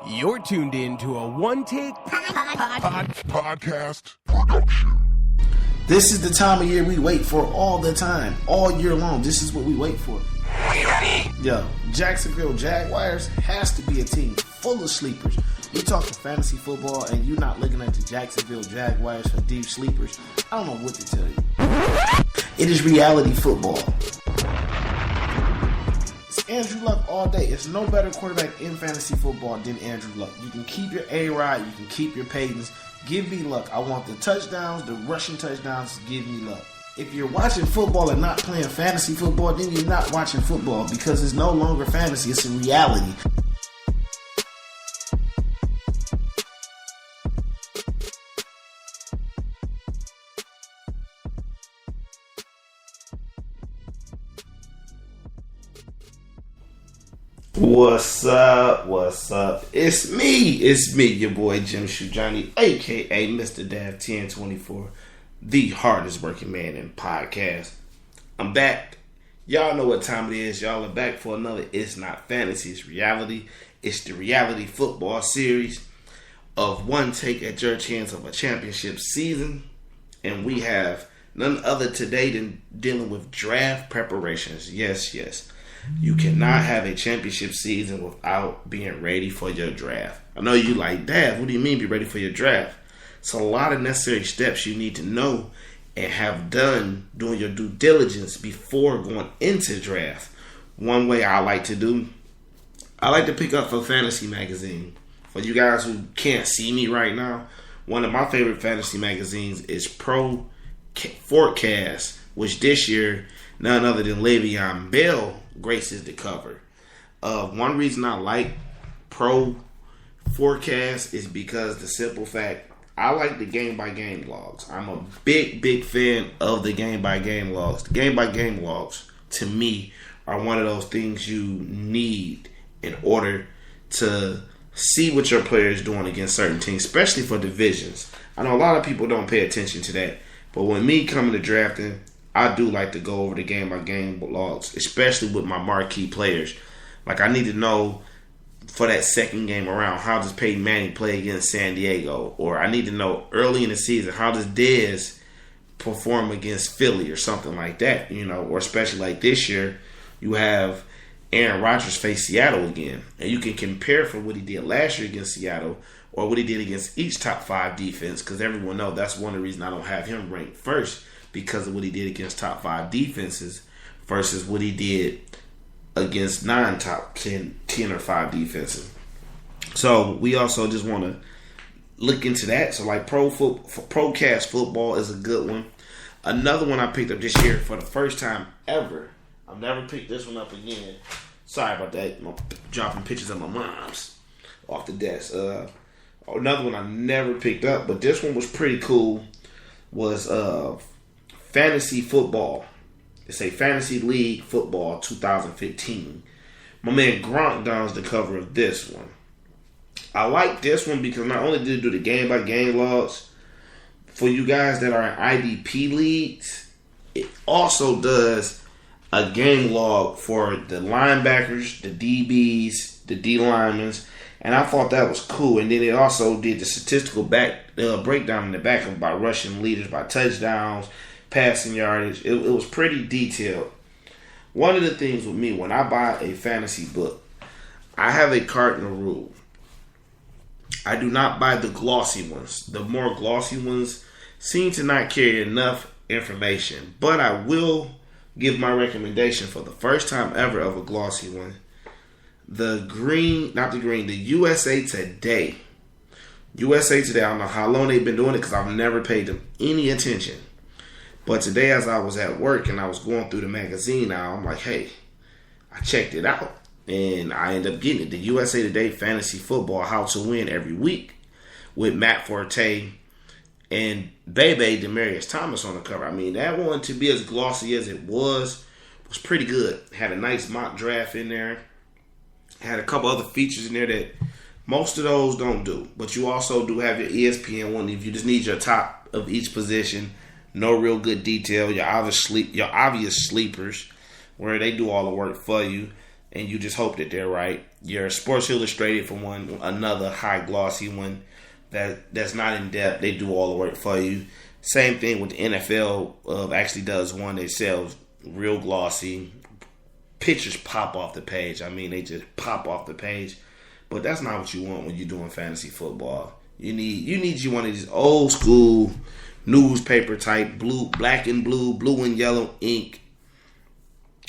You're tuned in to a one-take podcast production. This is the time of year we wait for all the time, all year long. This is what we wait for. Are you ready? Yo, Jacksonville Jaguars has to be a team full of sleepers. We talking fantasy football and you're not looking at the Jacksonville Jaguars for deep sleepers. I don't know what to tell you. It is reality football. It's Andrew Luck all day. It's no better quarterback in fantasy football than Andrew Luck. You can keep your A-Rod, you can keep your Paytons. Give me Luck. I want the touchdowns, the rushing touchdowns. Give me Luck. If you're watching football and not playing fantasy football, then you're not watching football because it's no longer fantasy. It's a reality. What's up? What's up? It's me, your boy Jim Shoe Johnny, aka Mr. Dav 1024, the hardest working man in podcast. I'm back. Y'all know what time it is. Y'all are back for another It's Not Fantasy, It's Reality. It's the reality football series of one take at your chance of a championship season. And we have none other today than dealing with draft preparations. Yes. You cannot have a championship season without being ready for your draft. I know you like, Dad, what do you mean be ready for your draft? It's a lot of necessary steps you need to know and have done doing your due diligence before going into draft. One way I like to pick up for Fantasy Magazine. For you guys who can't see me right now, one of my favorite fantasy magazines is Pro Forecast, which this year, none other than Le'Veon Bell graces the cover. One reason I like Pro Forecast is because the simple fact, I like the game-by-game logs. I'm a big fan of the game-by-game logs. The game-by-game logs, to me, are one of those things you need in order to see what your player is doing against certain teams, especially for divisions. I know a lot of people don't pay attention to that, but when me coming to drafting, I do like to go over the game-by-game logs, especially with my marquee players. Like, I need to know for that second game around, how does Peyton Manning play against San Diego? Or I need to know early in the season, how does Dez perform against Philly or something like that, or especially like this year, you have Aaron Rodgers face Seattle again. And you can compare from what he did last year against Seattle or what he did against each top 5 defense, because everyone knows that's one of the reasons I don't have him ranked first, because of what he did against top 5 defenses versus what he did against non-top 10 or 5 defenses. So we also just want to look into that. So like Procast football is a good one. Another one I picked up this year for the first time ever. I've never picked this one up again. Sorry about that. I'm dropping pictures of my mom's off the desk. Another one I never picked up, but this one was pretty cool, was Fantasy Football. It's a Fantasy League Football 2015. My man Gronk dons the cover of this one. I like this one because not only did it do the game-by-game logs, for you guys that are in IDP leagues, it also does a game log for the linebackers, the DBs, the D-linemen, and I thought that was cool. And then it also did the statistical breakdown in the back of by rushing leaders, by touchdowns, passing yardage. It was pretty detailed. One of the things with me, when I buy a fantasy book, I have a cardinal rule. I do not buy the glossy ones. The more glossy ones seem to not carry enough information. But I will give my recommendation for the first time ever of a glossy one. The USA Today. USA Today, I don't know how long they've been doing it because I've never paid them any attention. But today, as I was at work and I was going through the magazine now, I'm like, hey, I checked it out. And I ended up getting it. The USA Today Fantasy Football, How to Win Every Week, with Matt Forte and Bebe Demaryius Thomas on the cover. I mean, that one, to be as glossy as it was pretty good. Had a nice mock draft in there. Had a couple other features in there that most of those don't do. But you also do have your ESPN one if you just need your top of each position. No real good detail. Your obvious sleepers, where they do all the work for you. and you just hope that they're right. Your Sports Illustrated for one, another high glossy one that's not in depth. They do all the work for you. Same thing with the NFL. Actually does one that sells real glossy. Pictures pop off the page. I mean, they just pop off the page. But that's not what you want when you're doing fantasy football. You need one of these old school newspaper type black and blue and yellow ink.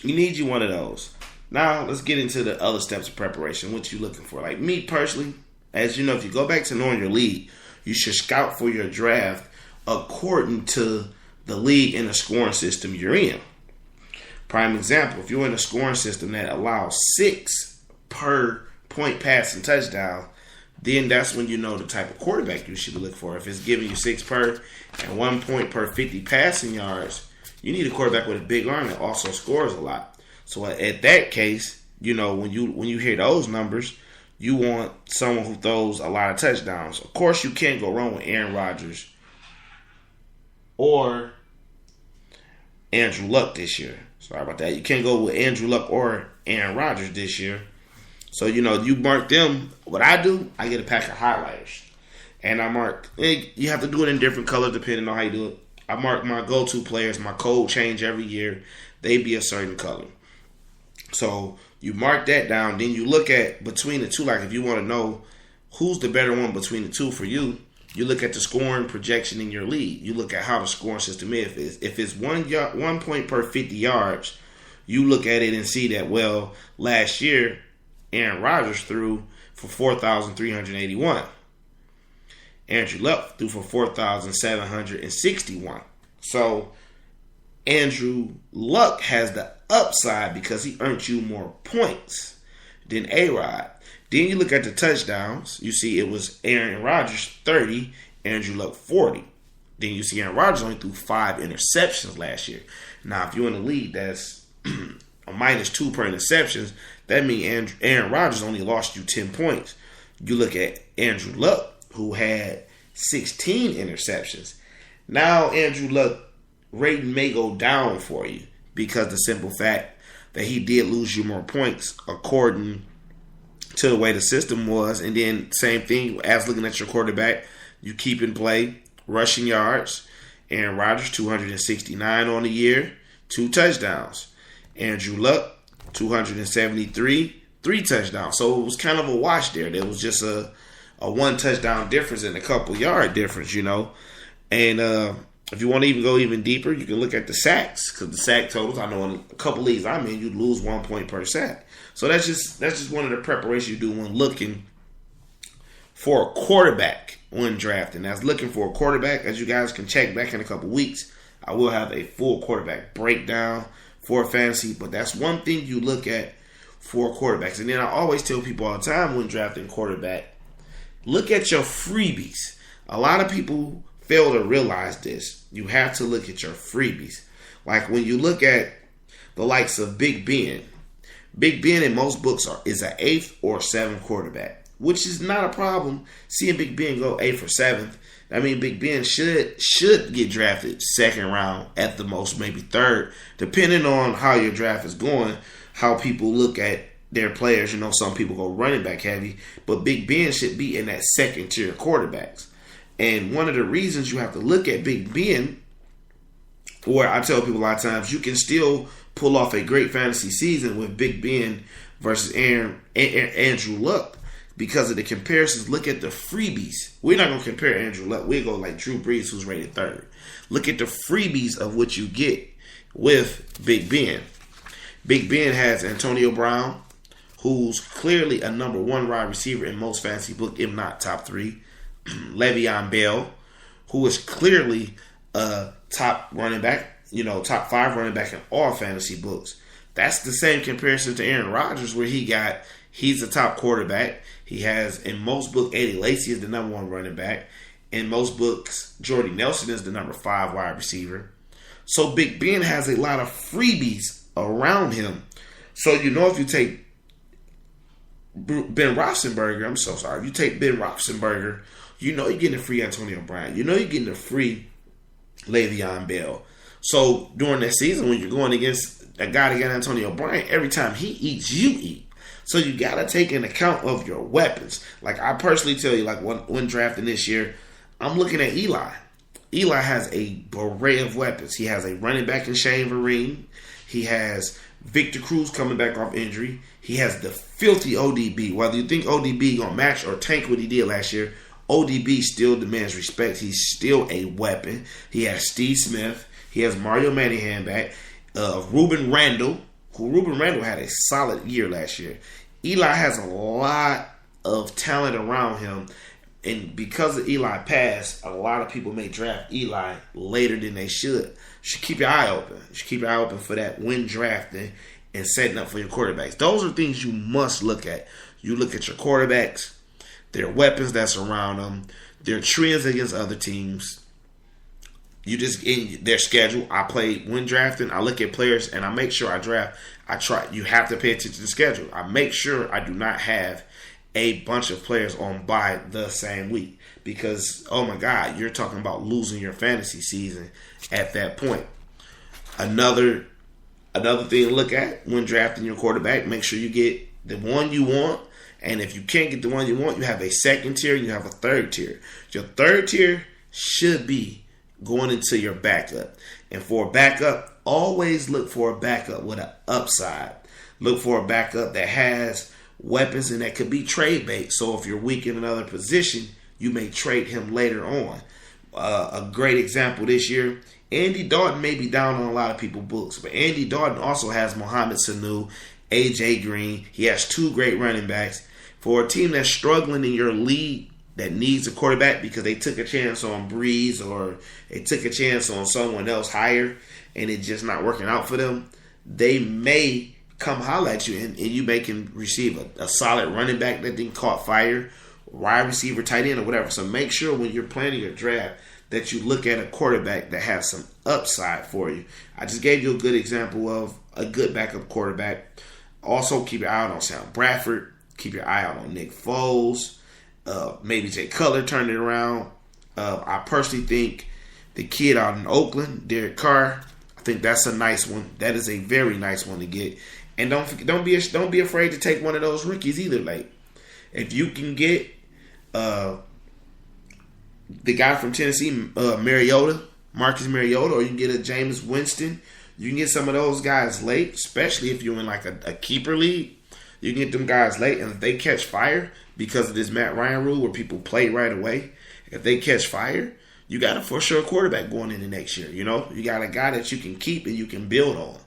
You need you one of those. Now let's get into the other steps of preparation. What you looking for? Like me personally, as you know, if you go back to knowing your league, you should scout for your draft according to the league and the scoring system you're in. Prime example, if you're in a scoring system that allows 6 per point pass and touchdown, then that's when you know the type of quarterback you should look for. If it's giving you 6 per and 1 point per 50 passing yards, you need a quarterback with a big arm that also scores a lot. So at that case, you know, when you hear those numbers, you want someone who throws a lot of touchdowns. Of course, you can't go wrong with Aaron Rodgers or Andrew Luck this year. Sorry about that. You can't go with Andrew Luck or Aaron Rodgers this year. So, you know, you mark them. What I do, I get a pack of highlighters. And I mark, you have to do it in different colors depending on how you do it. I mark my go-to players. My code change every year. They be a certain color. So you mark that down. Then you look at between the two. Like if you want to know who's the better one between the two for you, you look at the scoring projection in your league. You look at how the scoring system is. If it's 1 point per 50 yards, you look at it and see that, well, last year, Aaron Rodgers threw for 4,381. Andrew Luck threw for 4,761. So Andrew Luck has the upside because he earned you more points than A-Rod. Then you look at the touchdowns. You see it was Aaron Rodgers 30, Andrew Luck 40. Then you see Aaron Rodgers only threw 5 interceptions last year. Now, if you're in the league that's a -2 per interceptions, that means Aaron Rodgers only lost you 10 points. You look at Andrew Luck, who had 16 interceptions. Now, Andrew Luck rating may go down for you because the simple fact that he did lose you more points according to the way the system was. And then same thing as looking at your quarterback, you keep in play rushing yards. Aaron Rodgers 269 on the year, 2 touchdowns. Andrew Luck 273, 3 touchdowns. So it was kind of a wash there. There was just a 1 touchdown difference and a couple yard difference, you know. And if you want to even go even deeper, you can look at the sacks, because the sack totals, I know in a couple leagues I'm in, you'd lose 1 point per sack. So that's just one of the preparations you do when looking for a quarterback when drafting. That's looking for a quarterback. As you guys can check back in a couple weeks, I will have a full quarterback breakdown for fantasy. But that's one thing you look at for quarterbacks. And then I always tell people all the time when drafting quarterback, look at your freebies. A lot of people fail to realize this. You have to look at your freebies. Like when you look at the likes of Big Ben. Big Ben in most books is an 8th or 7th quarterback, which is not a problem. Seeing Big Ben go 8th or 7th, I mean, Big Ben should get drafted 2nd round at the most, maybe 3rd, depending on how your draft is going, how people look at their players. You know, some people go running back heavy, but Big Ben should be in that 2nd tier quarterbacks. And one of the reasons you have to look at Big Ben, or I tell people a lot of times, you can still pull off a great fantasy season with Big Ben versus Andrew Luck because of the comparisons. Look at the freebies. We're not going to compare Andrew Luck. We'll go like Drew Brees, who's rated 3rd. Look at the freebies of what you get with Big Ben. Big Ben has Antonio Brown, who's clearly a number 1 wide receiver in most fantasy books, if not top 3. Le'Veon Bell, who is clearly a top running back, top 5 running back in all fantasy books. That's the same comparison to Aaron Rodgers, where he's a top quarterback. He has, in most books, Eddie Lacy is the number 1 running back. In most books, Jordy Nelson is the number 5 wide receiver. So Big Ben has a lot of freebies around him. So, if you take Ben Roethlisberger, I'm so sorry. If you take Ben Roethlisberger, you're getting a free Antonio Brown. You're getting a free Le'Veon Bell. So during that season, when you're going against a guy to get Antonio Bryant, every time he eats, you eat. So you got to take into account of your weapons. Like I personally tell you, like when drafting this year, I'm looking at Eli. Eli has a array of weapons. He has a running back in Shane Vereen. He has Victor Cruz coming back off injury. He has the filthy ODB. Whether you think ODB going to match or tank what he did last year, ODB still demands respect. He's still a weapon. He has Steve Smith. He has Mario Manningham back. Ruben Randall, Ruben Randall had a solid year last year. Eli has a lot of talent around him. And because of Eli pass, a lot of people may draft Eli later than they should. You should keep your eye open. You should keep your eye open for that when drafting and setting up for your quarterbacks. Those are things you must look at. You look at your quarterbacks, their weapons that surround them, their trends against other teams. You just in their schedule. I play when drafting. I look at players and I make sure I draft. I try. You have to pay attention to the schedule. I make sure I do not have a bunch of players on bye the same week because, oh my God, you're talking about losing your fantasy season at that point. Another thing to look at when drafting your quarterback, make sure you get the one you want. And if you can't get the one you want, you have a second tier, you have a third tier. Your third tier should be going into your backup. And for a backup, always look for a backup with an upside. Look for a backup that has weapons and that could be trade bait. So if you're weak in another position, you may trade him later on. A great example this year, Andy Dalton may be down on a lot of people's books, but Andy Dalton also has Mohamed Sanu, AJ Green. He has two great running backs. For a team that's struggling in your league that needs a quarterback because they took a chance on Breeze or they took a chance on someone else higher and it's just not working out for them, they may come holler at you and you may can receive a solid running back that didn't caught fire, wide receiver, tight end, or whatever. So make sure when you're planning your draft that you look at a quarterback that has some upside for you. I just gave you a good example of a good backup quarterback. Also, keep your eye out on Sam Bradford. Keep your eye out on Nick Foles. Maybe Jay Cutler turned it around. I personally think the kid out in Oakland, Derek Carr, I think that's a nice one. That is a very nice one to get. And don't be afraid to take one of those rookies either. Like if you can get the guy from Tennessee, Marcus Mariota, or you can get a Jameis Winston. You can get some of those guys late, especially if you're in like a keeper league. You can get them guys late, and if they catch fire because of this Matt Ryan rule where people play right away, if they catch fire, you got a for sure quarterback going into next year. You know, you got a guy that you can keep and you can build on.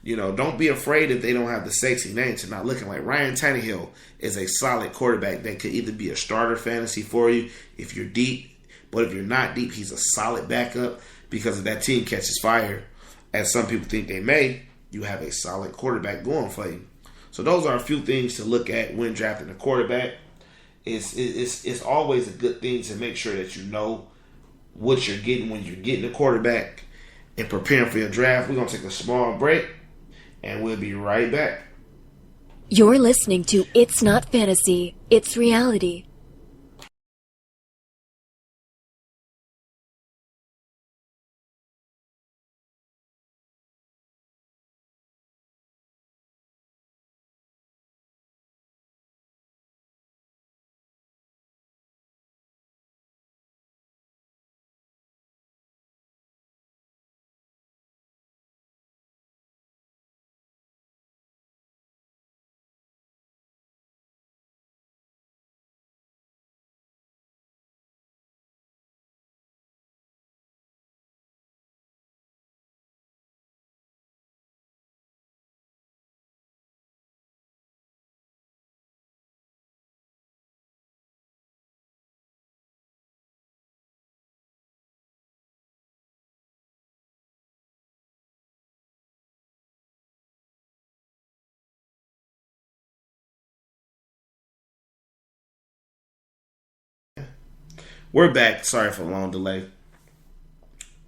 You know, don't be afraid if they don't have the sexy name to not looking like Ryan Tannehill is a solid quarterback that could either be a starter fantasy for you if you're deep, but if you're not deep, he's a solid backup because if that team catches fire, as some people think they may, you have a solid quarterback going for you. So those are a few things to look at when drafting a quarterback. It's always a good thing to make sure that you know what you're getting when you're getting a quarterback and preparing for your draft. We're going to take a small break, and we'll be right back. You're listening to It's Not Fantasy, It's Reality. We're back. Sorry for the long delay.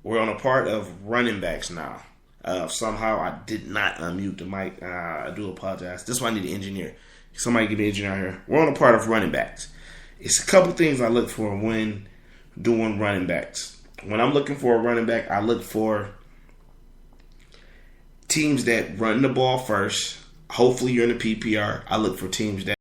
We're on a part of running backs now. Somehow I did not unmute the mic. I do apologize. This is why I need an engineer. Somebody give me an engineer here. We're on a part of running backs. It's a couple things I look for when doing running backs. When I'm looking for a running back, I look for teams that run the ball first. Hopefully you're in a PPR. I look for teams that